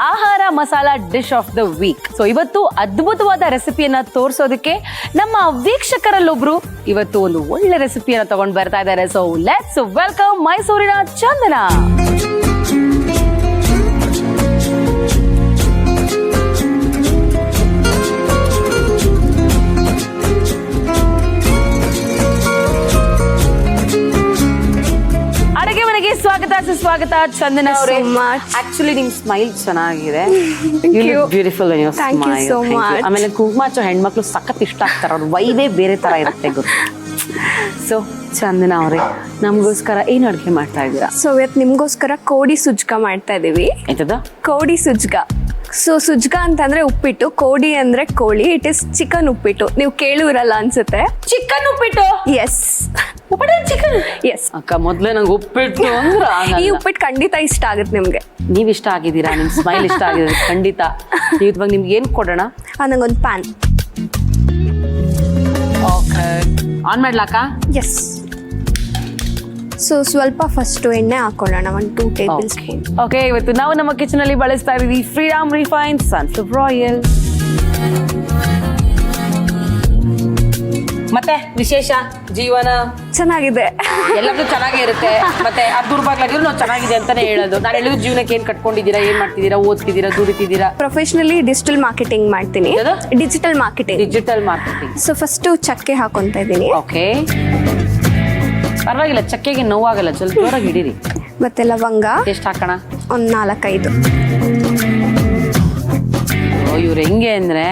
ಆಹಾರ masala dish of the week. So ಇವತ್ತು ಅದ್ಭುತವಾದ ರೆಸಿಪಿಯನ್ನ ತೋರಿಸೋದಕ್ಕೆ ನಮ್ಮ ವೀಕ್ಷಕರಲ್ಲೊಬ್ರು ಇವತ್ತು ಒಂದು ಒಳ್ಳೆ ರೆಸಿಪಿಯನ್ನ ತಗೊಂಡು ಬರ್ತಾ ಇದ್ದಾರೆ. ಸೊ ಲೆಟ್ಸ್ ವೆಲ್ಕಮ್ ಮೈಸೂರಿನ ಚಂದನ. ಸ್ವಾಗತ ಸುಸ್ವಾಗತ ಚಂದನ ಅವರೇ. ಆಕ್ಚುಲಿ ನಿಮ್ ಸ್ಮೈಲ್ ಚೆನ್ನಾಗಿದೆ. ಬ್ಯೂಟಿಫುಲ್ ಆಮೇಲೆ ಕುಂಕುಮ ಹಚ್ಚೋ ಹೆಣ್ಮಕ್ಳು ಸಖತ್ ಇಷ್ಟ ಆಗ್ತಾರ. ಅವ್ರ ವೈವೇ ಬೇರೆ ತರ ಇರುತ್ತೆ ಗೊತ್ತು. ಸೊ ಚಂದನ ಅವರೇ, ನಮ್ಗೋಸ್ಕರ ಏನ್ ಅಡುಗೆ ಮಾಡ್ತಾ ಇದ್ದೀರಾ? ಸೊ ಇವತ್ತು ನಿಮ್ಗೋಸ್ಕರ ಕೋಡಿ ಸುಜ್ಕ ಮಾಡ್ತಾ ಇದೀವಿ. ಎಂತದ? ಕೋಡಿ ಸುಜ್ಕ. ಸೊ ಸುಜ್ಕ ಅಂತಂದ್ರೆ ಉಪ್ಪಿಟ್ಟು, ಕೋಡಿ ಅಂದ್ರೆ ಕೋಳಿ. It is chicken uppittu. ನೀವು ಕೇಳಿರಲ್ಲ ಅನ್ಸುತ್ತೆ. ಚಿಕನ್ ಉಪ್ಪಿಟ್ಟು? Yes, chicken. ಎಸ್ ಅಕ್ಕ, ಮೊದ್ಲೇ ನಂಗೆ ಉಪ್ಪಿಟ್ಟು ಅಂದ್ರ ಈ ಉಪ್ಪಿಟ್ಟು ಖಂಡಿತ ಇಷ್ಟ ಆಗುತ್ತೆ ನಿಮ್ಗೆ. ನೀವ್ ಇಷ್ಟ ಆಗಿದ್ದೀರಾ, ನಿಮ್ ಸ್ಮೈಲ್ ಇಷ್ಟ ಆಗಿದೆ ಖಂಡಿತ. ಇವಾಗ ನಿಮ್ಗೆ ಏನ್ ಕೊಡೋಣ? ನಂಗೊಂದು ಪ್ಯಾನ್. ಓಕೆ, ಆನ್ ಮಾಡ್ಲಾಕ? ಎಸ್. ಸೊ ಸ್ವಲ್ಪ ಫಸ್ಟ್ ಎಣ್ಣೆ ಹಾಕೊಳ್ಳೋಣ, 1-2 ಟೇಬಲ್ ಸ್ಪೂನ್. ಓಕೆ, ಇವತ್ತು ನಾವು ನಮ್ಮ ಕಿಚನ್ ಅಲ್ಲಿ ಬಳಸ್ತಾ ಇದೀವಿ ಫ್ರೀಡಮ್ ರಿಫೈನ್ಡ್ ಸನ್ಫ್ಲವರ್ ಆಯಿಲ್. ಮತ್ತೆ ವಿಶೇಷ ಜೀವನ ಚೆನ್ನಾಗಿದೆ, ಎಲ್ಲದೂ ಚೆನ್ನಾಗೇ ಇರುತ್ತೆ. ಮತ್ತೆ ಅದು ದುರ್ಬಾಗ್ಲಾಗಿದ್ರು ನಾವು ಚೆನ್ನಾಗಿದೆ ಅಂತಾನೆ ಹೇಳೋದು. ನಾನು ಹೇಳಿದ ಜೀವನಕ್ಕೆ ಏನ್ ಕಟ್ಕೊಂಡಿದ್ದೀರಾ, ಏನ್ ಮಾಡ್ತಿದ್ದೀರಾ, ಓದ್ತಿದ್ದೀರಾ, ದುಡಿತಿದ್ದೀರಾ? ಪ್ರೊಫೆಷನಲಿ ಡಿಜಿಟಲ್ ಮಾರ್ಕೆಟಿಂಗ್ ಮಾಡ್ತೀನಿ. Digital marketing. ಸೊ ಫಸ್ಟ್ ಚಕ್ಕೆ ಹಾಕೊಂತ ಇದ್ದೀನಿ. ಓಕೆ, ಪರವಾಗಿಲ್ಲ, ಚಕ್ಕೆಗೆ ನೋವಾಗಲ್ಲ, ಸ್ವಲ್ಪ ಜೋರಾಗಿ ಹಿಡೀರಿ. ಮತ್ತೆ ಲವಂಗ ಎಷ್ಟು ಹಾಕೋಣ? ಒಂದು 4-5. ಇವ್ರು ಹೆಂಗೆ ಅಂದ್ರೆ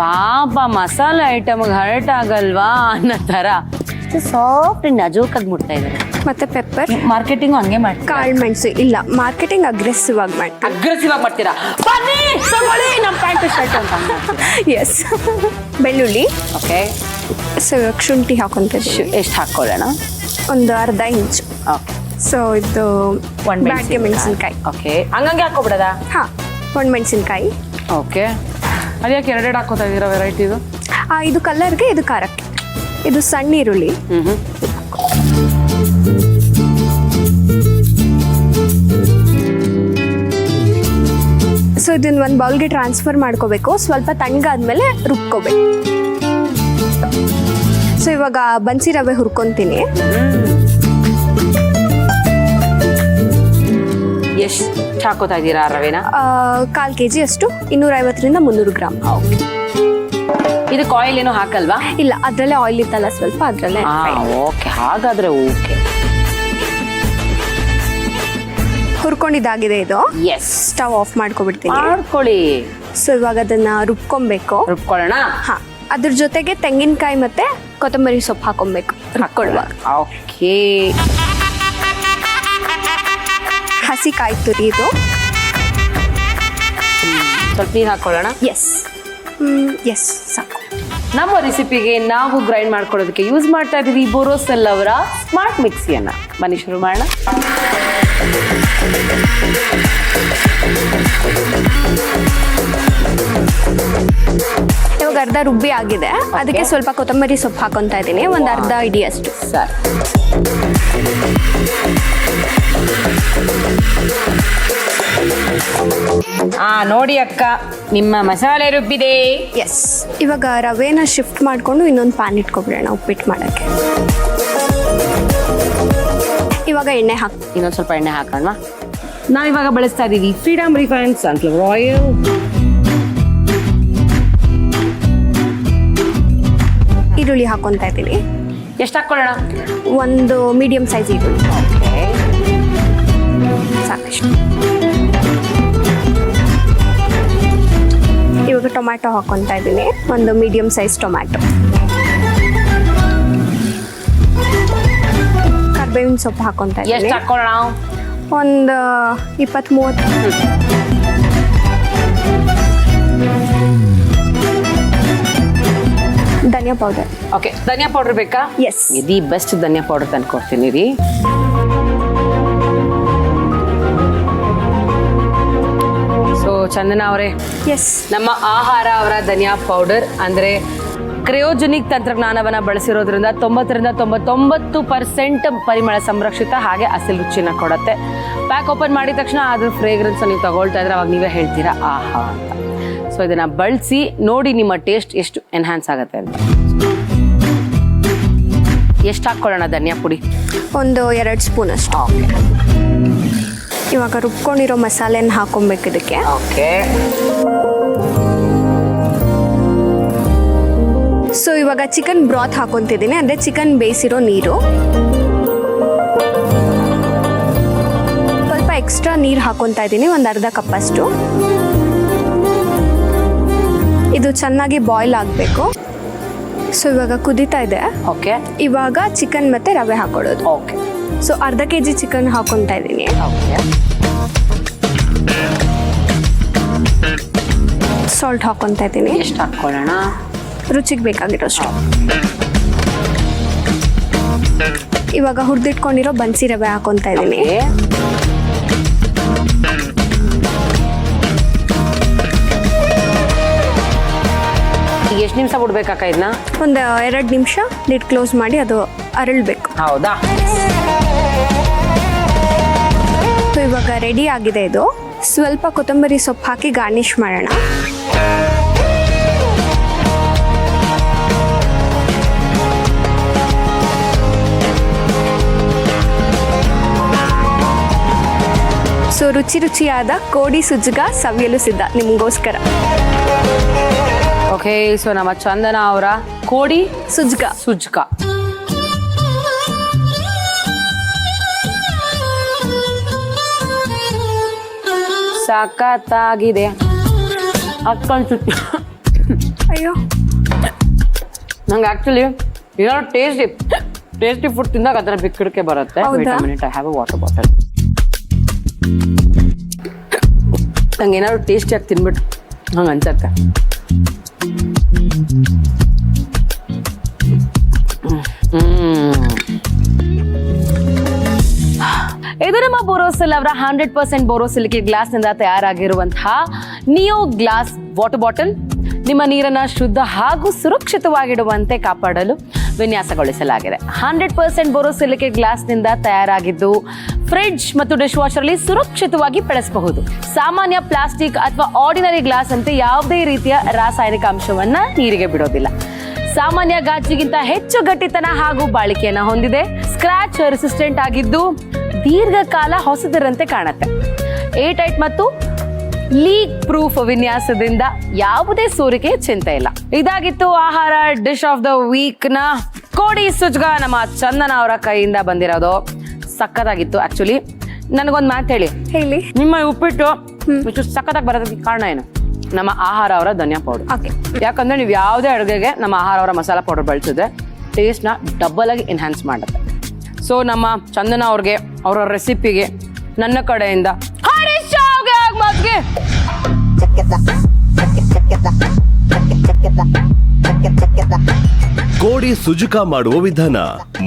ಪಾಪ ಮಸಾಲೆ ಐಟಮ್ಗೆ ಹರ್ಟ್ ಆಗಲ್ವಾ ಅನ್ನೋ ತರ ಸಾಫ್ಟ್ ನಜೂಕಾಗಿ ಮುಟ್ತಾ ಇದ್ದಾರೆ. ಮತ್ತೆ ಪೆಪ್ಪರ್. ಮಾರ್ಕೆಟಿಂಗ್ ಹಂಗೆ ಮಾಡ್ತೀರಾ? ಕಾಳು ಮೆಣಸು. ಇಲ್ಲ, ಮಾರ್ಕೆಟಿಂಗ್ ಅಗ್ರೆಸಿವ್ ಆಗಿ ಮಾಡ್ತೀವಿ. ಅಗ್ರೆಸಿವ್ ಆಗಿ ಮಾಡ್ತೀರಾ? ಬನ್ನಿ ತಗೊಳ್ಳಿ ನಮ್ಮ ಪ್ಯಾಂಟ್ ಶರ್ಟ್ ಅಂತ. ಎಸ್. ಬೆಳ್ಳುಳ್ಳಿ. ಓಕೆ. ಸೊ ಇವಾಗ ಶುಂಠಿ ಹಾಕೊಂತಿದ್ದೀವಿ. ಎಷ್ಟು ಹಾಕೊಳ್ಳೋಣ? ಒಂದು ಅರ್ಧ ಇಂಚು. ಓಕೆ. ಸೊ ಇದು ಬ್ಯಾಡ್ಗೆ ಮೆಣಸಿನ್ಕಾಯಿ. ಓಕೆ, ಹಂಗಂಗೆ ಹಾಕೋಬಿಡದ? ಹಾ, ಒಂದು ಮೆಣಸಿನ್ಕಾಯಿ. ಓಕೆ. ಅದ್ಯಾಕೆ ಎರಡೆರಡು ಹಾಕೋತಾ ಇದ್ದೀರಾ ವೆರೈಟಿ? ಇದು ಕಲರ್ಗೆ, ಇದು ಖಾರಕ್ಕೆ. ಇದು ಸಣ್ಣ ಈರುಳ್ಳಿ. ಸೊ ಇದನ್ನ ಒಂದು ಬೌಲ್ಗೆ ಟ್ರಾನ್ಸ್ಫರ್ ಮಾಡ್ಕೋಬೇಕು. ಸ್ವಲ್ಪ ತಣ್ಣಗಾದ್ಮೇಲೆ ರುಬ್ಕೋಬೇಕು. ಸೊ ಇವಾಗ ಬನ್ಸಿ ರವೆ ಹುರ್ಕೊಂತೀನಿ. ಎಷ್ಟು ಹಾಕೋತಾ ಇದ್ದೀರಾ ರವೆನ? 1/4 kg ಅಷ್ಟು, 250-300 ಗ್ರಾಮ್. ಇದು ಆಯಿಲ್ ಏನೋ ಹಾಕಲ್ವಾ? ಇಲ್ಲ, ಅದ್ರಲ್ಲೇ ಆಯಿಲ್ ಇತ್ತಲ್ಲ ಸ್ವಲ್ಪ, ಅದ್ರಲ್ಲೇ. ಓಕೆ, ಹಾಗಾದ್ರೆ ಓಕೆ. ಹುರ್ಕೊಂಡಿದ್ದಾಗಿದೆ ಇದು. ಎಸ್. ಸ್ಟವ್ ಆಫ್ ಮಾಡ್ಕೊಬಿಡ್ತೀನಿ. ಮಾಡ್ಕೊಳ್ಳಿ. ಸೊ ಇವಾಗ ಅದನ್ನ ರುಬ್ಕೊಬೇಕು. ರುಬ್ಕೊಳ್ಳೋಣ. ಹಾ, ಅದ್ರ ಜೊತೆಗೆ ತೆಂಗಿನಕಾಯಿ ಮತ್ತೆ ಕೊತ್ತಂಬರಿ ಸೊಪ್ಪು ಹಾಕೊಬೇಕು ರುಬ್ಕೊಳ್ಳುವಾಗ. ಓಕೆ. ಹಸಿ ಕಾಯಿ ತುರಿ ಇದು. ಸ್ವಲ್ಪ ನೀರು ಹಾಕೊಳ್ಳೋಣ. ಎಸ್, ಸಾಕು. ನಮ್ಮ ರೆಸಿಪಿಗೆ ನಾವು ಗ್ರೈಂಡ್ ಮಾಡ್ಕೊಳ್ಳೋದಕ್ಕೆ ಯೂಸ್ ಮಾಡ್ತಾ ಇದೀವಿ ಬೋರೋಸೆಲ್ ಅವರ ಸ್ಮಾರ್ಟ್ ಮಿಕ್ಸಿಯನ್ನ. ಬನ್ನಿ ಶುರು ಮಾಡೋಣ. ಇವಾಗ ಅರ್ಧ ರುಬ್ಬಿ ಆಗಿದೆ. ಅದಕ್ಕೆ ಸ್ವಲ್ಪ ಕೊತ್ತಂಬರಿ ಸೊಪ್ಪು ಹಾಕೊಂತ ಇದ್ದೀನಿ, ಒಂದು ಅರ್ಧ ಇಡಿ ಅಷ್ಟು. ಸರ್, ನೋಡಿ ಅಕ್ಕ, ನಿಮ್ಮ ಮಸಾಲೆ ರುಬ್ಬಿದೆ. ಎಸ್. ಇವಾಗ ರವೆನ ಶಿಫ್ಟ್ ಮಾಡಿಕೊಂಡು ಇನ್ನೊಂದು ಪ್ಯಾನ್ ಇಟ್ಕೊಬಿಡೋಣ ಉಪ್ಪಿಟ್ಟು ಮಾಡೋಕ್ಕೆ. ಇವಾಗ ಎಣ್ಣೆ ಇನ್ನೊಂದು ಸ್ವಲ್ಪ ಎಣ್ಣೆ ಹಾಕೋಣ. ನಾವಿವಾಗ ಬಳಸ್ತಾ ಇದ್ದೀವಿ ಫ್ರೀಡಮ್ ರಿಫೈನ್ಡ್ ಸನ್ಫ್ಲವರ್ ಆಯಿಲ್. ಈರುಳ್ಳಿ ಹಾಕೊಂತ ಇದ್ದೀನಿ. ಎಷ್ಟು ಹಾಕೊಳ್ಳೋಣ? ಒಂದು ಮೀಡಿಯಂ ಸೈಜ್ ಈರುಳ್ಳಿ. ಸಾಕಷ್ಟು. ಇವಾಗ ಟೊಮ್ಯಾಟೊ ಹಾಕೊಂತ ಇದ್ದೀನಿ, ಒಂದು ಮೀಡಿಯಂ ಸೈಜ್ ಟೊಮ್ಯಾಟೊ. ಕರ್ಬೇವಿನ ಸೊಪ್ಪು ಹಾಕೊಂತ ಇದ್ದೀನಿ. ಎಷ್ಟು ಹಾಕೊಳ್ಳೋಣ? ಒಂದು 20-30. ಧನಿಯಾ ಪೌಡರ್. ಓಕೆ, ಧನಿಯಾ ಪೌಡರ್ ಬೇಕಾ? ಎಸ್. ದಿ ಬೆಸ್ಟ್ ಧನಿಯಾ ಪೌಡರ್ ತಂದ್ಕೊಡ್ತೀನಿ ರೀ. ಸೊ ಚಂದನ ಅವರೇ, ಎಸ್, ನಮ್ಮ ಆಹಾರ ಅವರ ಧನಿಯಾ ಪೌಡರ್ ಅಂದ್ರೆ ಕ್ರಯೋಜೆನಿಕ್ ತಂತ್ರಜ್ಞಾನವನ್ನ ಬಳಸಿರೋದ್ರಿಂದ 90-99% ಪರಿಮಳ ಸಂರಕ್ಷಿತ ಹಾಗೆ ಅಸಲು ರುಚಿನ ಕೊಡುತ್ತೆ. ಪ್ಯಾಕ್ ಓಪನ್ ಮಾಡಿದ ತಕ್ಷಣ ಅದ್ರ ಫ್ರೇಗ್ರೆನ್ಸ್ ನೀವು ತಗೊಳ್ತಾ ಇದ್ರೆ ಅವಾಗ ನೀವೇ ಹೇಳ್ತೀರಾ ಆಹಾ ಅಂತ. ಸೊ ಇದನ್ನ ಬಳಸಿ ನೋಡಿ ನಿಮ್ಮ ಟೇಸ್ಟ್ ಎಷ್ಟು ಎನ್ಹಾನ್ಸ್ ಆಗುತ್ತೆ ಅಂತ. ಎಷ್ಟು ಹಾಕೊಳ್ಳೋಣ ಧನಿಯಾ ಪುಡಿ? ಒಂದು 2 ಸ್ಪೂನ್ ಅಷ್ಟು. ಓಕೆ. ಇವಾಗ ರುಬ್ಕೊಂಡಿರೋ ಮಸಾಲೆನ ಹಾಕೊಬೇಕು ಇದಕ್ಕೆ. ಓಕೆ. ಸೊ ಇವಾಗ ಚಿಕನ್ ಬ್ರಾತ್ ಹಾಕೊಂತಿದ್ದೀನಿ, ಅಂದರೆ ಚಿಕನ್ ಬೇಯಿಸಿರೋ ನೀರು. ಸ್ವಲ್ಪ ಎಕ್ಸ್ಟ್ರಾ ನೀರು ಹಾಕೊತಾ ಇದ್ದೀನಿ, ಒಂದು ಅರ್ಧ ಕಪ್ಪಷ್ಟು. ಇದು ಚೆನ್ನಾಗಿ ಬಾಯ್ಲ್ ಆಗಬೇಕು. ಸೊ ಇವಾಗ ಕುದೀತಾ ಇದೆ. ಓಕೆ. ಇವಾಗ ಚಿಕನ್ ಮತ್ತೆ ರವೆ ಹಾಕೊಳ್ಳೋದು. ಓಕೆ. ಸೊ ಅರ್ಧ kg ಚಿಕನ್ ಹಾಕೊತಾ ಇದ್ದೀನಿ. ಓಕೆ. ಸಾಲ್ಟ್ ಹಾಕೊತಾ ಇದ್ದೀನಿ. ಎಷ್ಟು ಹಾಕೊಳ್ಳೋಣ? ರುಚಿಗೆ ಬೇಕಾಗಿರೋಷ್ಟು. ಇವಾಗ ಹುರಿದಿಟ್ಕೊಂಡಿರೋ ಬನ್ಸಿ ರವೆ ಹಾಕೊತಾ ಇದ್ದೀನಿ. ಎಷ್ಟು ನಿಮಿಷ ಬಿಡ್ಬೇಕಾ ಇದನ್ನ? ಒಂದು 2 ನಿಮಿಷ ಲಿಡ್ ಕ್ಲೋಸ್ ಮಾಡಿ ಅದು ಅರಳಬೇಕು. ಹೌದಾ? ಸೊ ಇವಾಗ ರೆಡಿ ಆಗಿದೆ ಇದು. ಸ್ವಲ್ಪ ಕೊತ್ತಂಬರಿ ಸೊಪ್ಪು ಹಾಕಿ ಗಾರ್ನಿಷ್ ಮಾಡೋಣ. ಸೊ ರುಚಿಯಾದ ಕೋಡಿ ಸುಜ್ಗ ಸವಿಯಲು ಸಿದ್ಧ ನಿಮಗೋಸ್ಕರ. ಓಕೆ. ಸೊ ನಮ್ಮ ಚಂದನ ಅವರ ಕೋಡಿ ಸುಜ್ಗ ಸಖತ್ತಾಗಿದೆ. ಅಕ್ಕಂತ ಅಯ್ಯೋ, ನಂಗೆ ಆಕ್ಚುಲಿ ಏನಾದ್ರು ಟೇಸ್ಟಿ ಫುಡ್ ತಿಂದಾಗ ಅದರ ಬಿಕ್ಕಡಿಕೆ ಬರುತ್ತೆ. I have a water bottle. ನಂಗೆ ಏನಾದ್ರು ಟೇಸ್ಟಿಯಾಗಿ ತಿನ್ಬಿಟ್ಟು ಹಂಗೆ ಅನ್ಸತ್ತೆ. ಇದು ನಮ್ಮ ಬೋರೋಸಿಲ್ ಅವರ 100% ಬೋರೋಸಿಲಿಕೇಟ್ ಗ್ಲಾಸ್ ನಿಂದ ತಯಾರಾಗಿರುವಂತಹ ನಿಯೋ ಗ್ಲಾಸ್ ವಾಟರ್ ಬಾಟಲ್. ನಿಮ್ಮ ನೀರನ್ನ ಶುದ್ಧ ಹಾಗೂ ಸುರಕ್ಷಿತವಾಗಿಡುವಂತೆ ಕಾಪಾಡಲು ವಿನ್ಯಾಸಗೊಳಿಸಲಾಗಿದೆ. 100% ಬೋರೋಸಿಲಿಕೇಟ್ ಗ್ಲಾಸ್ ನಿಂದ ತಯಾರಾಗಿದ್ದು ಫ್ರಿಡ್ಜ್ ಮತ್ತು ಡಿಶ್ ವಾಷರ್ ಅಲ್ಲಿ ಸುರಕ್ಷಿತವಾಗಿ ಬಳಸಬಹುದು. ಸಾಮಾನ್ಯ ಪ್ಲಾಸ್ಟಿಕ್ ಅಥವಾ ಆರ್ಡಿನರಿ ಗ್ಲಾಸ್ ಅಂತೆ ಯಾವುದೇ ರೀತಿಯ ರಾಸಾಯನಿಕ ಅಂಶವನ್ನ ನೀರಿಗೆ ಬಿಡೋದಿಲ್ಲ. ಸಾಮಾನ್ಯ ಗಾಜಿಗಿಂತ ಹೆಚ್ಚು ಗಟ್ಟಿತನ ಹಾಗೂ ಬಾಳಿಕೆಯನ್ನ ಹೊಂದಿದೆ. ಸ್ಕ್ರಾಚ್ ರೆಸಿಸ್ಟೆಂಟ್ ಆಗಿದ್ದು ದೀರ್ಘಕಾಲ ಹೊಸದರಂತೆ ಕಾಣುತ್ತೆ. ಏರ್ಟೈಟ್ ಮತ್ತು ಲೀಕ್ ಪ್ರೂಫ್ ವಿನ್ಯಾಸದಿಂದ ಯಾವುದೇ ಸೋರಿಕೆ ಚಿಂತೆ ಇಲ್ಲ. ಇದಾಗಿತ್ತು ಆಹಾರ ಡಿಶ್ ಆಫ್ ದ ವೀಕ್ ನ ಕೋಡಿ ಸುಜ್ಗ ನಮ್ಮ ಚಂದನ ಅವರ ಕೈಯಿಂದ ಬಂದಿರೋದು. ಸಕ್ಕತ್ತಾಗಿತ್ತು. ಆಕ್ಚುಲಿ ನನಗೊಂದು ಮಾತು ಹೇಳಿ, ನಿಮ್ಮ ಉಪ್ಪಿಟ್ಟು ಇಷ್ಟು ಸಕ್ಕತ್ತಾಗಿ ಬರೋದಕ್ಕೆ ಕಾರಣ ಏನು? ನಮ್ಮ ಆಹಾರ ಅವರ ಧನಿಯಾ ಪೌಡರ್. ಯಾಕಂದ್ರೆ ನೀವು ಯಾವುದೇ ಅಡುಗೆಗೆ ನಮ್ಮ ಆಹಾರ ಅವರ ಮಸಾಲಾ ಪೌಡರ್ ಬಳಸಿದ್ರೆ ಟೇಸ್ಟ್ನ ಡಬಲ್ ಆಗಿ ಎನ್ಹಾನ್ಸ್ ಮಾಡುತ್ತೆ. ಸೊ ನಮ್ಮ ಚಂದನ ಅವ್ರಿಗೆ ಅವರ ರೆಸಿಪಿಗೆ ನನ್ನ ಕಡೆಯಿಂದ ಕೋಡಿ ಸುಜುಕ ಮಾಡುವ ವಿಧಾನ.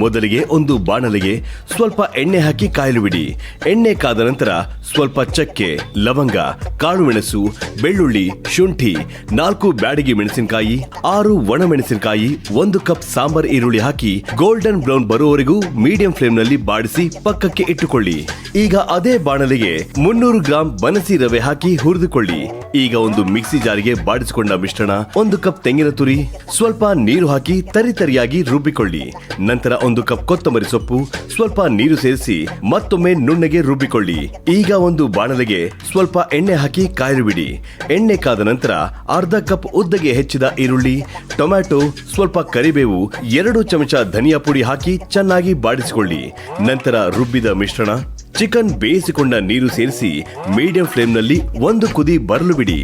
ಮೊದಲಿಗೆ ಒಂದು ಬಾಣಲೆಗೆ ಸ್ವಲ್ಪ ಎಣ್ಣೆ ಹಾಕಿ ಕಾಯಲು ಬಿಡಿ. ಎಣ್ಣೆ ಕಾದ ನಂತರ ಸ್ವಲ್ಪ ಚಕ್ಕೆ, ಲವಂಗ, ಕಾಳುಮೆಣಸು, ಬೆಳ್ಳುಳ್ಳಿ, ಶುಂಠಿ, 4 ಬ್ಯಾಡಗಿ ಮೆಣಸಿನಕಾಯಿ, 6 ಒಣಮೆಣಸಿನಕಾಯಿ, 1 ಕಪ್ ಸಾಂಬಾರ್ ಈರುಳ್ಳಿ ಹಾಕಿ ಗೋಲ್ಡನ್ ಬ್ರೌನ್ ಬರುವವರೆಗೂ ಮೀಡಿಯಂ ಫ್ಲೇಮ್ ನಲ್ಲಿ ಬಾಡಿಸಿ ಪಕ್ಕಕ್ಕೆ ಇಟ್ಟುಕೊಳ್ಳಿ. ಈಗ ಅದೇ ಬಾಣಲೆಗೆ 300 ಗ್ರಾಂ ಬನಸಿ ರವೆ ಹಾಕಿ ಹುರಿದುಕೊಳ್ಳಿ. ಈಗ ಒಂದು ಮಿಕ್ಸಿ ಜಾರಿಗೆ ಬಾಡಿಸಿಕೊಂಡ ಮಿಶ್ರಣ, 1 ಕಪ್ ತೆಂಗಿನ ತುರಿ, ಸ್ವಲ್ಪ ನೀರು ಹಾಕಿ ತರಿತರಿಯಾಗಿ ರುಬ್ಬಿಕೊಳ್ಳಿ. ನಂತರ 1 ಕಪ್ ಕೊತ್ತಂಬರಿ ಸೊಪ್ಪು, ಸ್ವಲ್ಪ ನೀರು ಸೇರಿಸಿ ಮತ್ತೊಮ್ಮೆ ನುಣ್ಣಗೆ ರುಬ್ಬಿಕೊಳ್ಳಿ. ಈಗ ಒಂದು ಬಾಣಲೆಗೆ ಸ್ವಲ್ಪ ಎಣ್ಣೆ ಹಾಕಿ ಕಾಯಲು ಬಿಡಿ. ಎಣ್ಣೆ ಕಾದ ನಂತರ ಅರ್ಧ ಕಪ್ ಉದ್ದಗೆ ಹೆಚ್ಚಿದ ಈರುಳ್ಳಿ, ಟೊಮ್ಯಾಟೊ, ಸ್ವಲ್ಪ ಕರಿಬೇವು, 2 ಚಮಚ ಧನಿಯಾ ಪುಡಿ ಹಾಕಿ ಚೆನ್ನಾಗಿ ಬಾಡಿಸಿಕೊಳ್ಳಿ. ನಂತರ ರುಬ್ಬಿದ ಮಿಶ್ರಣ, ಚಿಕನ್ ಬೇಯಿಸಿಕೊಂಡ ನೀರು ಸೇರಿಸಿ ಮೀಡಿಯಂ ಫ್ಲೇಮ್ ನಲ್ಲಿ 1 ಕುದಿ ಬರಲು ಬಿಡಿ.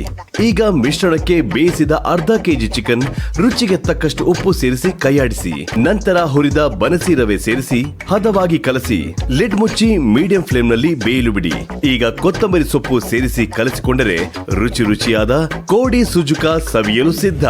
ಈಗ ಮಿಶ್ರಣಕ್ಕೆ ಬೇಯಿಸಿದ ಅರ್ಧ kg ಚಿಕನ್, ರುಚಿಗೆ ತಕ್ಕಷ್ಟು ಉಪ್ಪು ಸೇರಿಸಿ ಕೈಯಾಡಿಸಿ. ನಂತರ ಹುರಿದ ಬನಸಿ ರವೆ ಸೇರಿಸಿ ಹದವಾಗಿ ಕಲಸಿ ಲಿಡ್ ಮುಚ್ಚಿ ಮೀಡಿಯಂ ಫ್ಲೇಮ್ ನಲ್ಲಿ ಬೇಯಲು ಬಿಡಿ. ಈಗ ಕೊತ್ತಂಬರಿ ಸೊಪ್ಪು ಸೇರಿಸಿ ಕಲಸಿಕೊಂಡರೆ ರುಚಿಯಾದ ಕೋಡಿ ಸುಜುಕ ಸವಿಯಲು ಸಿದ್ಧ.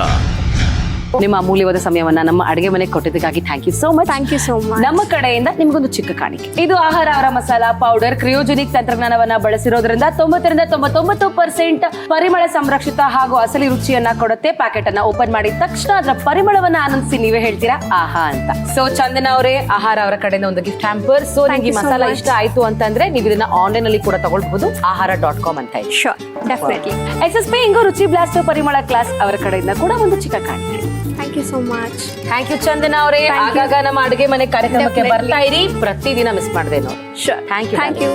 ನಿಮ್ಮ ಅಮೂಲ್ಯವಾದ ಸಮಯವನ್ನ ನಮ್ಮ ಅಡುಗೆ ಮನೆಗೆ ಕೊಟ್ಟಿದ್ದಕ್ಕಾಗಿ thank you so much. Thank you so much. ನಮ್ಮ ಕಡೆಯಿಂದ ನಿಮ್ಗೊಂದು ಚಿಕ್ಕ ಕಾಣಿಕೆ. ಇದು ಆಹಾರ ಅವರ ಮಸಾಲಾ ಪೌಡರ್ ಕ್ರಿಯೋಜೆನಿಕ್ ತಂತ್ರಜ್ಞಾನವನ್ನ ಬಳಸಿರೋದ್ರಿಂದ 90-99% ಪರಿಮಳ ಸಂರಕ್ಷಿತ ಹಾಗೂ ಅಸಲಿ ರುಚಿಯನ್ನ ಕೊಡುತ್ತೆ. ಪ್ಯಾಕೆಟ್ ಅನ್ನ ಓಪನ್ ಮಾಡಿದ ತಕ್ಷಣ ಅದರ ಪರಿಮಳವನ್ನ ಆನಂದಿಸಿ ನೀವೇ ಹೇಳ್ತೀರಾ ಆಹಾ ಅಂತ. ಸೊ ಚಂದನ ಅವರೇ, ಆಹಾರ ಅವರ ಕಡೆಯಿಂದ ಒಂದು ಗಿಫ್ಟ್ ಹ್ಯಾಂಪರ್. ಸೊ ನಿಮ್ಗೆ ಮಸಾಲಾ ಇಷ್ಟ ಆಯ್ತು ಅಂತಂದ್ರೆ ನೀವು ಇದನ್ನ ಆನ್ಲೈನ್ ಅಲ್ಲಿ ಕೂಡ ತಗೊಳ್ಬಹುದು. ಆಹಾರ.com ಅಂತ ಹೇಳಿ. Sure, definitely. SSP ಇಂಗು ರುಚಿ ಬ್ಲಾಸ್ಟ್ ಪರಿಮಳ ಕ್ಲಾಸ್ ಅವರ ಕಡೆಯಿಂದ ಕೂಡ ಒಂದು ಚಿಕ್ಕ ಕಾಣಿಕೆ. Thank you so much. Thank you Chandana ಅವರೇ. ಆಗಾಗ ನಮ್ಮ ಅಡುಗೆ ಮನೆ ಕಾರ್ಯಕ್ರಮಕ್ಕೆ ಬರ್ತಾ ಇರಿ, ಪ್ರತಿದಿನ ಮಿಸ್ ಮಾಡದೆ ನೋಡಿ. Thank you. Thank you.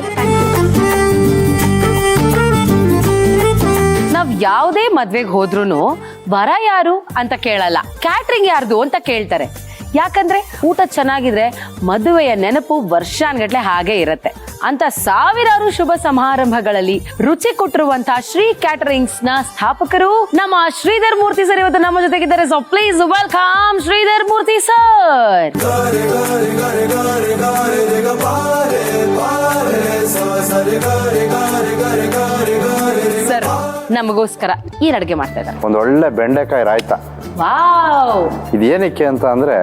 ನಾವ್ ಯಾವುದೇ ಮದ್ವೆಗೆ ಹೋದ್ರುನು ಬರ ಯಾರು ಅಂತ ಕೇಳಲ್ಲ, ಕ್ಯಾಟ್ರಿಂಗ್ ಯಾರ್ದು ಅಂತ ಕೇಳ್ತಾರೆ. ಯಾಕಂದ್ರೆ ಊಟ ಚೆನ್ನಾಗಿದ್ರೆ ಮದುವೆಯ ನೆನಪು ವರ್ಷಾನ್ಗಟ್ಲೆ ಹಾಗೆ ಇರತ್ತೆ. ಅಂತ ಸಾವಿರಾರು ಶುಭ ಸಮಾರಂಭಗಳಲ್ಲಿ ರುಚಿ ಕೊಟ್ಟಿರುವಂತಹ ಶ್ರೀ ಕ್ಯಾಟರಿಂಗ್ಸ್ ನ ಸ್ಥಾಪಕರು ನಮ್ಮ ಶ್ರೀಧರ್ ಮೂರ್ತಿ ಸರ್ ಇವತ್ತು ನಮ್ಮ ಜೊತೆಗಿದ್ದಾರೆ. So please welcome Sridhar Murthy sir. Sir ನಮಗೋಸ್ಕರ ಏನ್ ಅಡುಗೆ ಮಾಡ್ತಾ ಇದ್ದಾರೆ? ಒಂದು ಒಳ್ಳೆ ಬೆಂಡೆಕಾಯಿ ರಾಯ್ತ. ವಾವ್. ಇದೇನಕ್ಕೆ ಅಂತ ಅಂದ್ರೆ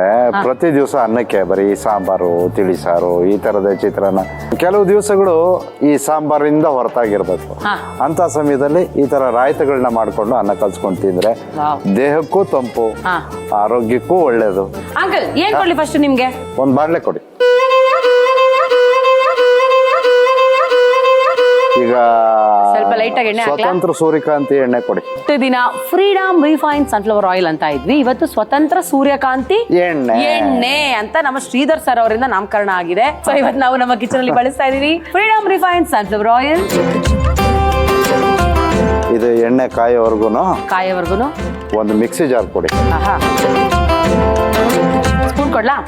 ಪ್ರತಿ ದಿವಸ ಅನ್ನಕ್ಕೆ ಬರೀ ಸಾಂಬಾರು ತಿಳಿಸಾರು ಈ ತರದ ಚಿತ್ರಾನ್ನ, ಕೆಲವು ದಿವಸಗಳು ಈ ಸಾಂಬಾರಿಂದ ಹೊರತಾಗಿರ್ಬೇಕು. ಅಂತ ಸಮಯದಲ್ಲಿ ಈ ತರ ರಾಯ್ತಗಳನ್ನ ಮಾಡ್ಕೊಂಡು ಅನ್ನ ಕಲ್ಸ್ಕೊಂಡು ತಿಂದ್ರೆ ದೇಹಕ್ಕೂ ತಂಪು, ಆರೋಗ್ಯಕ್ಕೂ ಒಳ್ಳೇದು. ಅಂಕಲ್ ಏನ್ ಕೊಡ್ಲಿ ಫಸ್ಟ್ ನಿಮ್ಗೆ? ಒಂದ್ ಬಾಣ್ಲೆ ಕೊಡಿ. ಈಗ ಸ್ವಲ್ಪ ಲೈಟ್ ಆಗಿ ಎಣ್ಣೆ ಹಾಕ್ಲಾ? ಸ್ವತಂತ್ರ ಸೂರ್ಯಕಾಂತಿ ಎಣ್ಣೆ ಕೊಡಿ. ಇಷ್ಟು ದಿನ ಫ್ರೀಡಮ್ ರಿಫೈನ್ ಸನ್ಫ್ಲವರ್ ಆಯಿಲ್ ಅಂತ ಇದ್ವಿ, ಇವತ್ತು ಸ್ವತಂತ್ರ ಸೂರ್ಯಕಾಂತಿ ಎಣ್ಣೆ ಅಂತ ನಮ್ಮ ಶ್ರೀಧರ್ ಸರ್ ಅವರಿಂದ ನಾಮಕರಣ ಆಗಿದೆ. ಸೊ ಇವತ್ತು ನಾವು ನಮ್ಮ ಕಿಚನ್ ಅಲ್ಲಿ ಬಳಸ್ತಾ ಇದೀವಿ ಫ್ರೀಡಮ್ ರಿಫೈನ್ ಸನ್ಫ್ಲವರ್ ಆಯಿಲ್. ಇದು ಎಣ್ಣೆ ಕಾಯೋವರೆಗೂ ಒಂದು ಮಿಕ್ಸಿ ಜಾರ್ ಕೊಡಿ. ಸ್ಪೂನ್ ಕೊಡ್ಲಾ?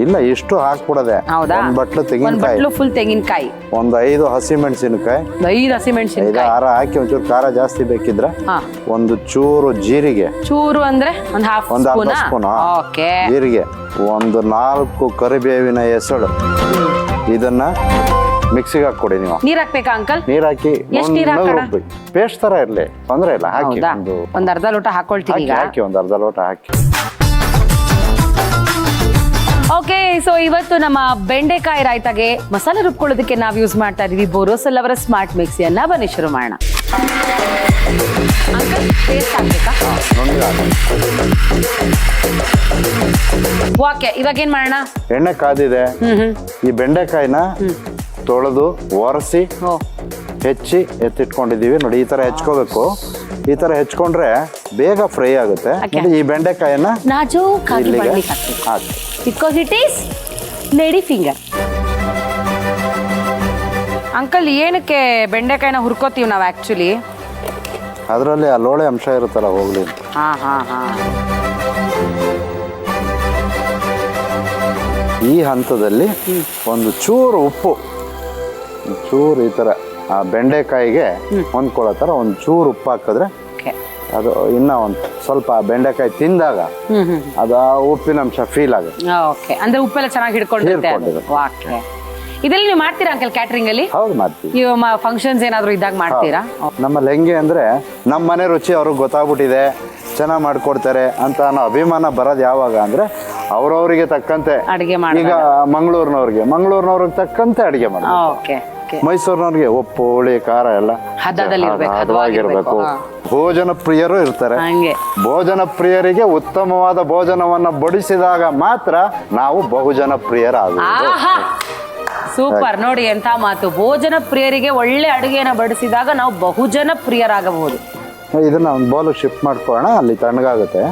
ಇಲ್ಲ, ಇಷ್ಟು ಹಾಕ್ಬಿಡದೆ. ಒಂದ್ ಬಟ್ಲು ತೆಂಗಿನಕಾಯಿ, ಫುಲ್ ತೆಂಗಿನಕಾಯಿ, ಒಂದು 5 ಹಸಿಮೆಣಸಿನಕಾಯಿ, 5 ಹಸಿಮೆಣಸಿನಕಾಯಿ, 6 ಹಾಕಿ ಒಂಚೂರು ಖಾರ ಜಾಸ್ತಿ ಬೇಕಿದ್ರೆ ಒಂದು ಚೂರು ಜೀರಿಗೆ, ಚೂರು ಅಂದ್ರೆ ಒಂದು ಅರ್ಧ ಸ್ಪೂನ್ ಜೀರಿಗೆ, ಒಂದು 4 ಕರಿಬೇವಿನ ಎಸಳು. ಇದನ್ನ ಮಿಕ್ಸಿಗೆ ಹಾಕೊಡಿ. ನೀವು ನೀರ್ ಹಾಕ್ಬೇಕಾ ಅಂಕಲ್? ನೀರ್ ಹಾಕಿ ಪೇಸ್ಟ್ ತರ ಇರ್ಲಿ, ತೊಂದ್ರೆ ಇಲ್ಲ. ಹಾಕಿ ಒಂದ್ ಅರ್ಧ ಲೋಟ ಹಾಕೊಳ್ತೀನಿ. ಹಾಕಿ ಒಂದು ಅರ್ಧ ಲೋಟ ಹಾಕಿ. ಓಕೆ, ಸೊ ಇವತ್ತು ನಮ್ಮ ಬೆಂಡೆಕಾಯಿ ರಾಯ್ತಾಗೆ ಮಸಾಲೆ ರುಬ್ಕೊಳ್ಳೋದಕ್ಕೆ ನಾವು ಯೂಸ್ ಮಾಡ್ತಾ ಇದೀವಿ ಬೋರೋಸಲ್ ಅವರ ಸ್ಮಾರ್ಟ್ ಮಿಕ್ಸಿಯನ್ನ. ಬನ್ನಿ ಶುರು ಮಾಡೋಣ. ಓಕೆ, ಇವಾಗ ಏನ್ ಮಾಡೋಣ? ಎಣ್ಣೆ ಕಾದಿದೆ. ಈ ಬೆಂಡೆಕಾಯಿನ ತೊಳೆದು ಒರೆಸಿ ಹೆಚ್ಚಿ ಎತ್ತಿಟ್ಕೊಂಡಿದೀವಿ ನೋಡಿ. ಈ ತರ ಹೆಚ್ಕೋಬೇಕು. ಈ ತರ ಹೆಚ್ಕೊಂಡ್ರೆ ಬೇಗ ಫ್ರೈ ಆಗುತ್ತೆ. ಈ ಬೆಂಡೆಕಾಯಿನ because it is lady finger. Uncle ಏನಕ್ಕೆ ಬೆಂಡೆಕಾಯಿನ ಹುರ್ಕೋತೀವಿ ನಾವು? ಆಕ್ಚುಲಿ ಅದರಲ್ಲಿ ಆ ಲೋಳೆ ಅಂಶ ಇರುತ್ತಲ್ಲ, ಹೋಗ್ಲಿ. ಈ ಹಂತದಲ್ಲಿ ಒಂದು ಚೂರು ಉಪ್ಪು, ಚೂರು ಈ ತರ ಆ ಬೆಂಡೆಕಾಯಿಗೆ ಹೊಂದ್ಕೊಳ್ಳೋ ತರ ಒಂದು ಚೂರು ಉಪ್ಪು ಹಾಕಿದ್ರೆ ಅದು ಇನ್ನ ಒಂದು ಸ್ವಲ್ಪ ಬೆಂಡೆಕಾಯಿ ತಿಂದಾಗ ಅದ ಉಪ್ಪಿನ ಅಂಶ ಫೀಲ್ ಆಗುತ್ತೆ. ಅಂದ್ರೆ ಉಪ್ಪೆಲ್ಲ ಚೆನ್ನಾಗಿ ಹಿಡ್ಕೊಂಡಿರುತ್ತೆ. ಇದೆಲ್ಲ ನೀವು ಮಾಡ್ತೀರಾ ಅಂಕಲ್ ಕ್ಯಾಟರಿಂಗ್ ಅಲ್ಲಿ? ಹೌದು, ಮಾಡ್ತೀವಿ. ಫಂಕ್ಷನ್ಸ್ ಏನಾದ್ರು ಇದ್ದಾಗ ಮಾಡ್ತೀರಾ? ನಮ್ಮಲ್ಲಿ ಹೆಂಗೆ ಅಂದ್ರೆ ನಮ್ಮ ಮನೆ ರುಚಿ ಅವ್ರಿಗೆ ಗೊತ್ತಾಗ್ಬಿಟ್ಟಿದೆ, ಚೆನ್ನಾಗಿ ಮಾಡ್ಕೊಡ್ತಾರೆ ಅಂತ ಅನ್ನೋ ಅಭಿಮಾನ ಬರೋದು ಯಾವಾಗ ಅಂದ್ರೆ ಅವ್ರವ್ರಿಗೆ ತಕ್ಕಂತೆ ಅಡಿಗೆ. ಈಗ ಮಂಗಳೂರಿನವ್ರಿಗೆ ತಕ್ಕಂತೆ ಅಡಿಗೆ ಮಾಡಿ. ಮೈಸೂರಿನವ್ರಿಗೆ ಉಪ್ಪು ಹುಳಿ ಖಾರ ಎಲ್ಲ ಹದವಾಗಿರ್ಬೇಕು. ಭೋಜನ ಪ್ರಿಯರು ಇರ್ತಾರೆ. ಭೋಜನ ಪ್ರಿಯರಿಗೆ ಉತ್ತಮವಾದ ಭೋಜನವನ್ನ ಬಡಿಸಿದಾಗ ಮಾತ್ರ ನಾವು ಬಹುಜನ ಪ್ರಿಯರಾಗಬಹುದು. ಸೂಪರ್ ನೋಡಿ, ಎಂತ ಮಾತು. ಭೋಜನ ಪ್ರಿಯರಿಗೆ ಒಳ್ಳೆ ಅಡುಗೆನ ಬಡಿಸಿದಾಗ ನಾವು ಬಹುಜನ ಪ್ರಿಯರಾಗಬಹುದು. ಇದನ್ನ ಒಂದು ಬೌಲ್ ಶಿಫ್ಟ್ ಮಾಡ್ಕೊಳ್ಳೋಣ, ಅಲ್ಲಿ ತಣ್ಣಗಾಗುತ್ತೆ.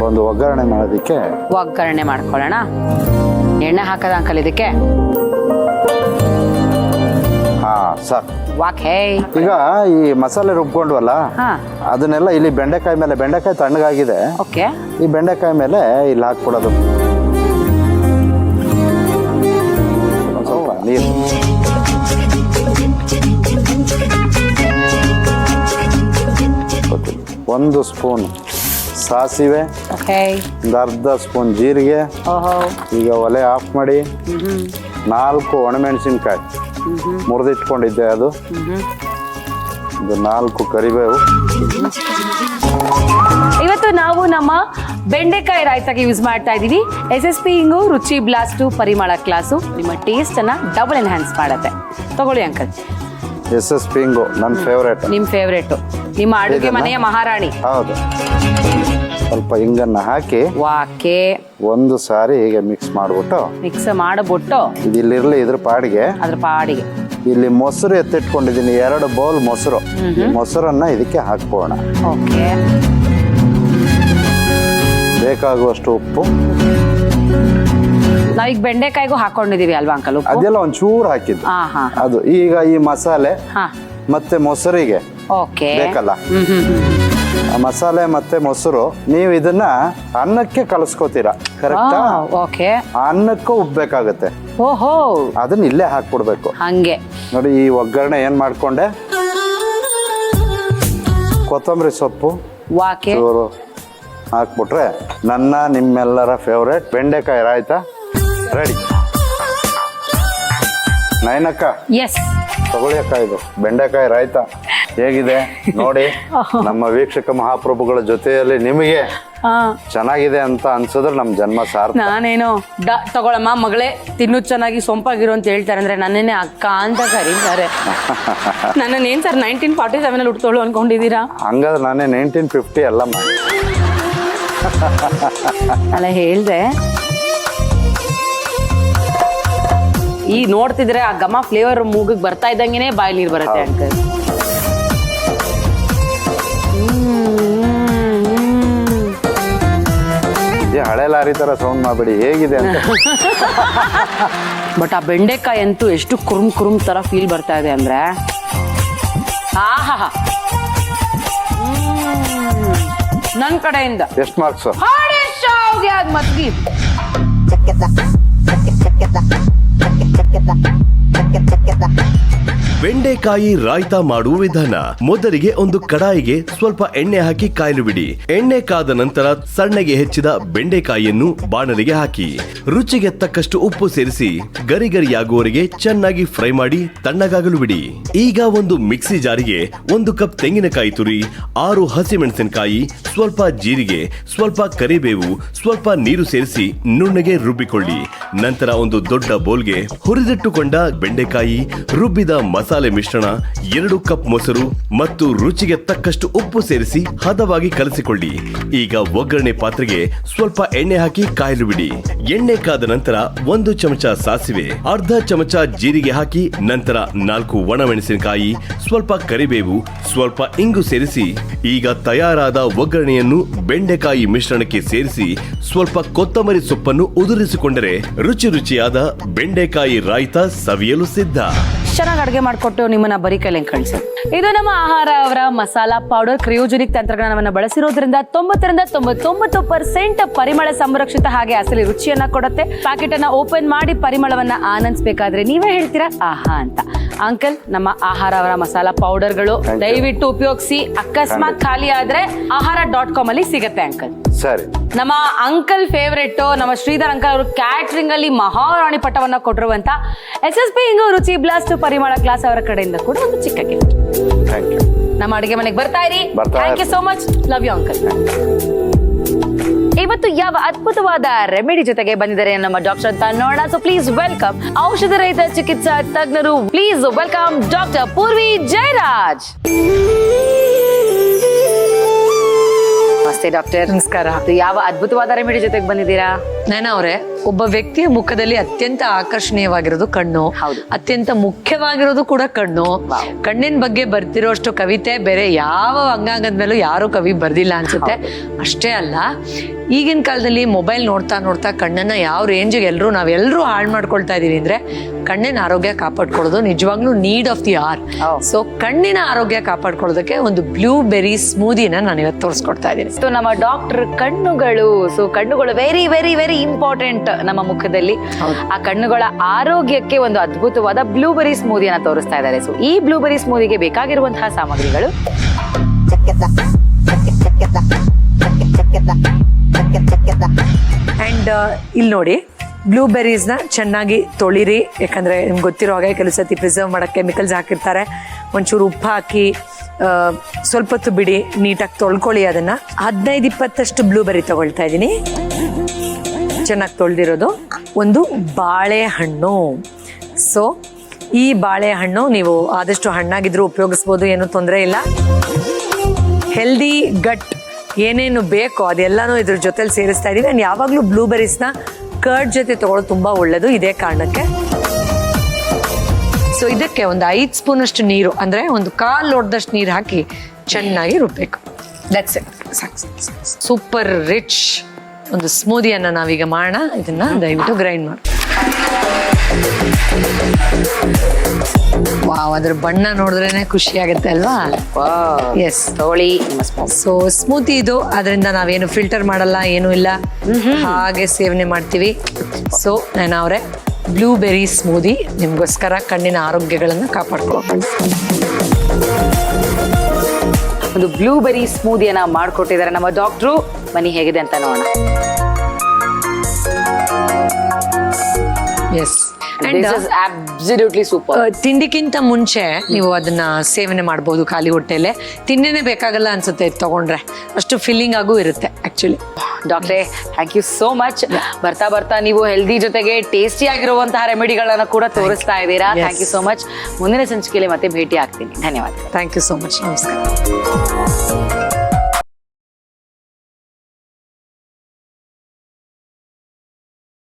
ಒಂದು ಒಗ್ಗರಣೆ ಮಾಡೋದಕ್ಕೆ ಒಗ್ಗರಣೆ ಮಾಡ್ಕೊಳ್ಳೋಣ. ಎಣ್ಣೆ ಹಾಕದ ಅಂಕಲ್ ಇದಕ್ಕೆ? ಈಗ ಈ ಮಸಾಲೆ ರುಬ್ಕೊಂಡ್ವಲ್ಲ, ಅದನ್ನೆಲ್ಲ ಇಲ್ಲಿ ಬೆಂಡೆಕಾಯಿ ಮೇಲೆ, ಬೆಂಡೆಕಾಯಿ ತಣ್ಣಗಾಗಿದೆ, ಈ ಬೆಂಡೆಕಾಯಿ ಮೇಲೆ ಇಲ್ಲಿ ಹಾಕ್ಬಿಡೋದು. ಸ್ವಲ್ಪ ನೀರು, ಒಂದು ಸ್ಪೂನ್ ಸಾಸಿವೆ, ಒಂದು ಅರ್ಧ ಸ್ಪೂನ್ ಜೀರಿಗೆ. ಈಗ ಒಲೆ ಆಫ್ ಮಾಡಿ 4 ಒಣಮೆಣಸಿನ್ಕಾಯಿ ಮುರಿದಿಟ್ಕೊಂಡಿದ್ದೆ, ಅದು ಇದು 4 ಕರಿಬೇವು. ಇವತ್ತು ನಾವು ನಮ್ಮ ಬೆಂಡೆಕಾಯಿ ರಾಯ್ತಾಗೆ ಯೂಸ್ ಮಾಡ್ತಾ ಇದೀವಿ SSP ಇಂಗು ರುಚಿ ಬ್ಲಾಸ್ಟು ಪರಿಮಳ ಕ್ಲಾಸು. ನಿಮ್ಮ ಟೇಸ್ಟ್ ಅನ್ನ ಡಬಲ್ ಎನ್ಹಾನ್ಸ್ ಮಾಡುತ್ತೆ. ತಗೊಳ್ಳಿ ಅಂಕಲ್. SSP ಇಂಗು ನನ್ನ ಫೇವ್ರೇಟ್. ನಿಮ್ ಫೇವ್ರೇಟ್, ನಿಮ್ಮ ಅಡುಗೆ ಮನೆಯ ಮಹಾರಾಣಿ. ಹೌದು. ಸ್ವಲ್ಪ ಹಿಂಗನ್ನ ಹಾಕಿ ವಾಕೆ ಒಂದು ಸಾರಿ ಹೀಗೆ ಮಿಕ್ಸ್ ಮಾಡ್ಬಿಟ್ಟು ಮಿಕ್ಸ್ ಮಾಡಬಿಟ್ಟು ಇದು ಇಲ್ಲಿರ್ಲಿ ಇದ್ರ ಪಾಡಿಗೆ. ಅದ್ರ ಪಾಡಿಗೆ ಇಲ್ಲಿ ಮೊಸರು ಎತ್ತಿಟ್ಕೊಂಡಿದ್ದೀನಿ, 2 ಬೌಲ್ ಮೊಸರು. ಮೊಸರನ್ನ ಇದಕ್ಕೆ ಹಾಕ್ಬೋಣ. ಓಕೆ. ಬೇಕಾಗುವಷ್ಟು ಉಪ್ಪು. ನಾವೀಗ ಬೆಂಡೆಕಾಯಿಗೂ ಹಾಕೊಂಡಿದೀವಿ ಅಲ್ವಾ ಅಂಕಲ್ ಉಪ್ಪು? ಅದೆಲ್ಲ ಒಂಚೂರು ಹಾಕಿದ್ದು. ಹಾ. ಅದು ಈಗ ಈ ಮಸಾಲೆ ಹಾ. ಮತ್ತೆ ಮೊಸರಿಗೆ ಓಕೆ. ಬೇಕಲ್ಲ, ಆ ಮಸಾಲೆ ಮತ್ತೆ ಮೊಸರು ನೀವು ಇದನ್ನ ಅನ್ನಕ್ಕೆ ಕಲಸ್ಕೋತೀರಾ, ಕರೆಕ್ಟಾ? ಓಕೆ. ಅನ್ನಕ್ಕೂ ಉಬ್ಬೇಕಾಗತ್ತೆ, ಓಹೋ, ಅದನ್ನ ಇಲ್ಲೇ ಹಾಕ್ಬಿಡ್ಬೇಕು. ಹಂಗೆ ನೋಡಿ ಈ ಒಗ್ಗರಣೆ ಏನ್ ಮಾಡ್ಕೊಂಡೆ, ಕೊತ್ತಂಬರಿ ಸೊಪ್ಪು ವಾಕೆ ಚೂರು ಹಾಕ್ಬಿಟ್ರೆ ನನ್ನ ನಿಮ್ಮೆಲ್ಲರ ಫೇವ್ರೇಟ್ ಬೆಂಡೆಕಾಯಿ ರಾಯ್ತಾ ರೆಡಿ. ನಯನಕ್ಕ ಎಸ್ ತಗೊಳ್ಳಿ ಅಕ್ಕ, ಇದು ಬೆಂಡೆಕಾಯಿ ರಾಯ್ತಾ ಹೇಗಿದೆ ನೋಡಿ. ನಮ್ಮ ವೀಕ್ಷಕ ಮಹಾಪ್ರಭುಗಳ ಜೊತೆಯಲ್ಲಿ ನಿಮಗೆ ಚೆನ್ನಾಗಿದೆ ಅಂತ ಅನ್ಸಿದ್ರೆ ನಮ್ ಜನ್ಮ ಸಾರ್ಥಕ. ನಾನೇನು ತಗೊಳಮ್ಮ ಮಗಳೇ, ತಿನ್ನು ಚೆನ್ನಾಗಿ ಸೊಂಪಾಗಿರು ಅಂತ ಹೇಳ್ತಾರೆ ಅಂದ್ರೆ ನನ್ನೇನೆ ಅಕ್ಕ ಅಂತ ಕರೀತಾರೆ. ನನ್ನೇನ್ ಸರ್ 1947 ಅಲ್ಲಿ ಹುಟ್ಟೋಳು ಅನ್ಕೊಂಡಿದೀರಾ? ಹಂಗಾದ್ರೆ ನಾನೇ 1950 ಅಲ್ಲಮ್ಮ. ಅಲ್ಲ ಹೇಳ್ದೆ. ಈ ನೋಡ್ತಿದ್ರೆ ಆ ಘಮ ಫ್ಲೇವರ್ ಮೂಗಿಗೆ ಬರ್ತಾ ಇದ್ದಂಗೆನೆ ಬಾಯಿ ನೀರು ಬರುತ್ತೆ ಅಂಕಲ್. ಹಳೆ ಲಾರಿ ತರ ಸೌಂಡ್ ಮಾಡ್ಬೇಡಿ, ಹೇಗಿದೆ ಅಂತ. ಬಟ್ ಆ ಬೆಂಡೆಕಾಯಿ ಅಂತೂ ಎಷ್ಟು ಕುರುಮ್ ತರ ಫೀಲ್ ಬರ್ತಾ ಇದೆ ಅಂದ್ರೆ ಆಹಾ. ನನ್ ಕಡೆಯಿಂದ ಎಷ್ಟು ಮಾರ್ಕ್ಸ್? ಮತ್ಗಿ ಬೆಂಡೆಕಾಯಿ ರಾಯ್ತಾ ಮಾಡುವ ವಿಧಾನ. ಮೊದಲಿಗೆ ಒಂದು ಕಡಾಯಿಗೆ ಸ್ವಲ್ಪ ಎಣ್ಣೆ ಹಾಕಿ ಕಾಯಲು ಬಿಡಿ. ಎಣ್ಣೆ ಕಾದ ನಂತರ ಸಣ್ಣಗೆ ಹೆಚ್ಚಿದ ಬೆಂಡೆಕಾಯಿಯನ್ನು ಬಾಣಲಿಗೆ ಹಾಕಿ ರುಚಿಗೆ ತಕ್ಕಷ್ಟು ಉಪ್ಪು ಸೇರಿಸಿ ಗರಿಗರಿಯಾಗುವವರೆಗೆ ಚೆನ್ನಾಗಿ ಫ್ರೈ ಮಾಡಿ ತಣ್ಣಗಾಗಲು ಬಿಡಿ. ಈಗ ಒಂದು ಮಿಕ್ಸಿ ಜಾರಿಗೆ 1 ಕಪ್ ತೆಂಗಿನಕಾಯಿ ತುರಿ, 6 ಹಸಿಮೆಣಸಿನಕಾಯಿ, ಸ್ವಲ್ಪ ಜೀರಿಗೆ, ಸ್ವಲ್ಪ ಕರಿಬೇವು, ಸ್ವಲ್ಪ ನೀರು ಸೇರಿಸಿ ನುಣ್ಣಗೆ ರುಬ್ಬಿಕೊಳ್ಳಿ. ನಂತರ ಒಂದು ದೊಡ್ಡ ಬೌಲ್ಗೆ ಹುರಿದಿಟ್ಟುಕೊಂಡ ಬೆಂಡೆಕಾಯಿ, ರುಬ್ಬಿದ ಮಸಾಲೆ ಮಿಶ್ರಣ, 2 ಕಪ್ ಮೊಸರು ಮತ್ತು ರುಚಿಗೆ ತಕ್ಕಷ್ಟು ಉಪ್ಪು ಸೇರಿಸಿ ಹದವಾಗಿ ಕಲಸಿಕೊಳ್ಳಿ. ಈಗ ಒಗ್ಗರಣೆ ಪಾತ್ರೆಗೆ ಸ್ವಲ್ಪ ಎಣ್ಣೆ ಹಾಕಿ ಕಾಯಲು ಬಿಡಿ. ಎಣ್ಣೆ ಕಾದ ನಂತರ 1 ಚಮಚ ಸಾಸಿವೆ, ಅರ್ಧ ಚಮಚ ಜೀರಿಗೆ ಹಾಕಿ ನಂತರ 4 ಒಣಮೆಣಸಿನಕಾಯಿ, ಸ್ವಲ್ಪ ಕರಿಬೇವು, ಸ್ವಲ್ಪ ಇಂಗು ಸೇರಿಸಿ ಈಗ ತಯಾರಾದ ಒಗ್ಗರಣೆಯನ್ನು ಬೆಂಡೆಕಾಯಿ ಮಿಶ್ರಣಕ್ಕೆ ಸೇರಿಸಿ ಸ್ವಲ್ಪ ಕೊತ್ತಂಬರಿ ಸೊಪ್ಪನ್ನು ಉದುರಿಸಿಕೊಂಡರೆ ರುಚಿಯಾದ ಬೆಂಡೆಕಾಯಿ ರಾಯ್ತಾ ಸವಿಯಲು ಸಿದ್ಧ. ಚೆನ್ನಾಗಿ ಅಡುಗೆ ಮಾಡಿಕೊಟ್ಟು ನಿಮ್ಮನ್ನ ಬರೀ ಕೈಲಿ ಕಳಿಸಿ. ಇದು ನಮ್ಮ ಆಹಾರ ಅವರ ಮಸಾಲಾ ಪೌಡರ್. ಕ್ರಿಯೋಜೆನಿಕ್ ತಂತ್ರಜ್ಞಾನವನ್ನು ಬಳಸಿರೋದ್ರಿಂದ 90% ಪರಿಮಳ ಸಂರಕ್ಷಿತ ಹಾಗೆ ಅಸಲಿ ರುಚಿಯನ್ನ ಕೊಡುತ್ತೆ. ಪ್ಯಾಕೆಟ್ ಅನ್ನ ಓಪನ್ ಮಾಡಿ ಪರಿಮಳವನ್ನ ಆನಂದಿಸಬೇಕಾದ್ರೆ ನೀವೇ ಹೇಳ್ತೀರಾ ಆಹಾ ಅಂತ. ಅಂಕಲ್, ನಮ್ಮ ಆಹಾರ ಅವರ ಮಸಾಲಾ ಪೌಡರ್ಗಳು ದಯವಿಟ್ಟು ಉಪಯೋಗಿಸಿ. ಅಕಸ್ಮಾತ್ ಖಾಲಿ ಆದ್ರೆ ಆಹಾರ.com ಅಲ್ಲಿ ಸಿಗತ್ತೆ ಅಂಕಲ್. ಸರಿ. ನಮ್ಮ ಅಂಕಲ್ ಫೇವ್ರೆಟ್ ನಮ್ಮ ಶ್ರೀಧರ್ ಅಂಕಲ್ ಅವರು ಕ್ಯಾಟ್ರಿಂಗ್ ಅಲ್ಲಿ ಮಹಾರಾಣಿ ಪಟ್ಟವನ್ನ ಕೊಟ್ಟಿರುವಂತ SSP ಇಂಗು ರುಚಿ ಬ್ಲಾಸ್ಟ್ ಪರಿಮಳ ಕ್ಲಾಸ್ ಅವರ ಕಡೆಯಿಂದ ಕೂಡ ಒಂದು ಚಿಕ್ಕ ಗಿಫ್ಟ್. Thank you. ನಮ್ಮ ಅಡಿಗೆ ಮನೆಗೆ ಬರ್ತಾ ಇರಿ. Thank you so much. Love you uncle. ಇವತ್ತು ಯಾವ ಅದ್ಭುತವಾದ ರೆಮಿಡಿ ಜೊತೆಗೆ ಬಂದಿದ್ದಾರೆ ನಮ್ಮ ಡಾಕ್ಟರ್ ಅಂತ ನೋಡೋಣ. ಸೊ ಪ್ಲೀಸ್ ವೆಲ್ಕಮ್ ಔಷಧ ರಹಿತ ಚಿಕಿತ್ಸಾ ತಜ್ಞರು. Please welcome doctor Poorvi Jayaraj. ನಮಸ್ತೆ ಡಾಕ್ಟರ್. ನಮಸ್ಕಾರ. ಯಾವ ಅದ್ಭುತವಾದ ರೆಮಿಡಿ ಜೊತೆಗೆ ಬಂದಿದ್ದೀರಾ? ಅವರೇ, ಒಬ್ಬ ವ್ಯಕ್ತಿಯ ಮುಖದಲ್ಲಿ ಅತ್ಯಂತ ಆಕರ್ಷಣೀಯವಾಗಿರೋದು ಕಣ್ಣು. ಹೌದು. ಅತ್ಯಂತ ಮುಖ್ಯವಾಗಿರೋದು ಕೂಡ ಕಣ್ಣು. ಕಣ್ಣಿನ ಬಗ್ಗೆ ಬರ್ತಿರೋಷ್ಟು ಕವಿತೆ ಬೇರೆ ಯಾವ ಅಂಗಾಂಗದ ಮೇಲೂ ಯಾರು ಕವಿ ಬರ್ದಿಲ್ಲ ಅನ್ಸುತ್ತೆ. ಅಷ್ಟೇ ಅಲ್ಲ, ಈಗಿನ ಕಾಲದಲ್ಲಿ ಮೊಬೈಲ್ ನೋಡ್ತಾ ನೋಡ್ತಾ ಕಣ್ಣನ್ನ ಯಾವ ರೇಂಜಿಗೆ ನಾವೆಲ್ಲರೂ ಹಾಳು ಮಾಡ್ಕೊಳ್ತಾ ಇದೀವಿ ಅಂದ್ರೆ ಕಣ್ಣಿನ ಆರೋಗ್ಯ ಕಾಪಾಡ್ಕೊಳ್ಳೋದು ನಿಜವಾಗ್ಲೂ need of the hour. So ಕಣ್ಣಿನ ಆರೋಗ್ಯ ಕಾಪಾಡ್ಕೊಳ್ಳೋದಕ್ಕೆ ಒಂದು ಬ್ಲೂಬೆರಿ ಸ್ಮೂದಿನ ನಾನು ಇವತ್ತು ತೋರಿಸ್ಕೊಡ್ತಾ ಇದ್ದೀನಿ. ಸೊ ನಮ್ಮ ಡಾಕ್ಟರ್ ಕಣ್ಣುಗಳು, ಸೊ ಕಣ್ಣುಗಳು ವೆರಿ ವೆರಿ ವೆರಿ ಇಂಪಾರ್ಟೆಂಟ್ ನಮ್ಮ ಮುಖದಲ್ಲಿ. ಆ ಕಣ್ಣುಗಳ ಆರೋಗ್ಯಕ್ಕೆ ಒಂದು ಅದ್ಭುತವಾದ ಬ್ಲೂಬೆರಿ ಸ್ಮೂದಿಯನ್ನ ತೋರಿಸ್ತಾ ಇದ್ದಾರೆ. ಸೊ ಈ ಬ್ಲೂಬೆರಿ ಸ್ಮೂದಿಗೆ ಬೇಕಾಗಿರುವಂತಹ ಸಾಮಗ್ರಿಗಳು ಅಂಡ್ ಇಲ್ಲಿ ನೋಡಿ, ಬ್ಲೂಬೆರೀಸ್ನ ಚೆನ್ನಾಗಿ ತೊಳಿರಿ. ಯಾಕಂದರೆ ನಿಮ್ಗೆ ಗೊತ್ತಿರೋ ಹಾಗೆ ಕೆಲವು ಸತಿ ಪ್ರಿಸರ್ವ್ ಮಾಡೋಕ್ಕೆ ಕೆಮಿಕಲ್ಸ್ ಹಾಕಿರ್ತಾರೆ. ಒಂಚೂರು ಉಪ್ಪು ಹಾಕಿ ಸ್ವಲ್ಪ ಹೊತ್ತು ಬಿಡಿ, ನೀಟಾಗಿ ತೊಳ್ಕೊಳ್ಳಿ ಅದನ್ನ. 15-20 ಬ್ಲೂಬೆರಿ ತಗೊಳ್ತಾ ಇದ್ದೀನಿ, ಚೆನ್ನಾಗಿ ತೊಳೆದಿರೋದು. ಒಂದು ಬಾಳೆಹಣ್ಣು. ಸೊ ಈ ಬಾಳೆಹಣ್ಣು ನೀವು ಆದಷ್ಟು ಹಣ್ಣಾಗಿದ್ರು ಉಪಯೋಗಿಸ್ಬೋದು, ಏನೂ ತೊಂದರೆ ಇಲ್ಲ. ಹೆಲ್ದಿ ಗಟ್ ಏನೇನು ಬೇಕೋ ಅದೆಲ್ಲನೂ ಇದ್ರ ಜೊತೆಲಿ ಸೇರಿಸ್ತಾ ಇದ್ದೀವಿ. ಆ್ಯಂಡ್ ಯಾವಾಗಲೂ ಬ್ಲೂಬೆರೀಸ್ನ ಕರ್ಡ್ ಜೊತೆ ತಗೊಳ್ಳೋದು ತುಂಬ ಒಳ್ಳೆಯದು ಇದೇ ಕಾರಣಕ್ಕೆ. ಸೊ ಇದಕ್ಕೆ ಒಂದು 5 ಸ್ಪೂನಷ್ಟು ನೀರು, ಅಂದರೆ ಒಂದು 1/4 ಲೋಟದಷ್ಟು ನೀರು ಹಾಕಿ ಚೆನ್ನಾಗಿ ರುಬ್ಬೇಕು. ದಟ್ಸ್ ಇಟ್, ಸಾಕು. ಸೂಪರ್ ರಿಚ್ ಒಂದು ಸ್ಮೂದಿಯನ್ನು ನಾವೀಗ ಮಾಡೋಣ. ಇದನ್ನ ದಯವಿಟ್ಟು ಗ್ರೈಂಡ್ ಮಾಡಿ. ವಾವ್, ಅದ್ರ ಬಣ್ಣ ನೋಡಿದ್ರೇನೆ ಖುಷಿ ಆಗುತ್ತೆ ಅಲ್ವಾ? ಎಸ್, ತಗೊಳ್ಳಿ. ಸೊ ಸ್ಮೂತಿ ಇದು, ಅದರಿಂದ ನಾವೇನು ಫಿಲ್ಟರ್ ಮಾಡಲ್ಲ, ಏನೂ ಇಲ್ಲ, ಹಾಗೆ ಸೇವನೆ ಮಾಡ್ತೀವಿ. ಸೊ ನಾನು ಅವರೇ ಬ್ಲೂಬೆರಿ ಸ್ಮೂದಿ ನಿಮಗೋಸ್ಕರ ಕಣ್ಣಿನ ಆರೋಗ್ಯಗಳನ್ನು ಕಾಪಾಡ್ಕೊಳ್ಳೋಣ. ಒಂದು ಬ್ಲೂಬೆರಿ ಸ್ಮೂದಿಯನ್ನ ಮಾಡ್ಕೊಟ್ಟಿದ್ದಾರೆ ನಮ್ಮ ಡಾಕ್ಟ್ರು. ಬನ್ನಿ ಹೇಗಿದೆ ಅಂತ ನೋಡೋಣ. S, absolutely super. ತಿಂಡಿಗಿಂತ ಮುಂಚೆ ನೀವು ಅದನ್ನ ಸೇವನೆ ಮಾಡಬಹುದು ಖಾಲಿ ಹೊಟ್ಟೆಲೆ. ತಿಂಡಿನೇ ಬೇಕಾಗಲ್ಲ ಅನ್ಸುತ್ತೆ ಇದು ತಗೊಂಡ್ರೆ, ಅಷ್ಟು ಫೀಲಿಂಗ್ ಆಗೂ ಇರುತ್ತೆ ಆಕ್ಚುಲಿ. ಡಾಕ್ಟ್ರೇ, ಥ್ಯಾಂಕ್ ಯು ಸೋ ಮಚ್. ಬರ್ತಾ ಬರ್ತಾ ನೀವು ಹೆಲ್ದಿ ಜೊತೆಗೆ ಟೇಸ್ಟಿ ಆಗಿರುವಂತಹ ರೆಮಿಡಿಗಳನ್ನ ಕೂಡ ತೋರಿಸ್ತಾ ಇದ್ದೀರಾ. Thank you so much. ಮುಂದಿನ ಸಂಚಿಕೆಯಲ್ಲಿ ಮತ್ತೆ ಭೇಟಿ ಆಗ್ತೀನಿ. ಧನ್ಯವಾದ. Thank you so much. ನಮಸ್ಕಾರ.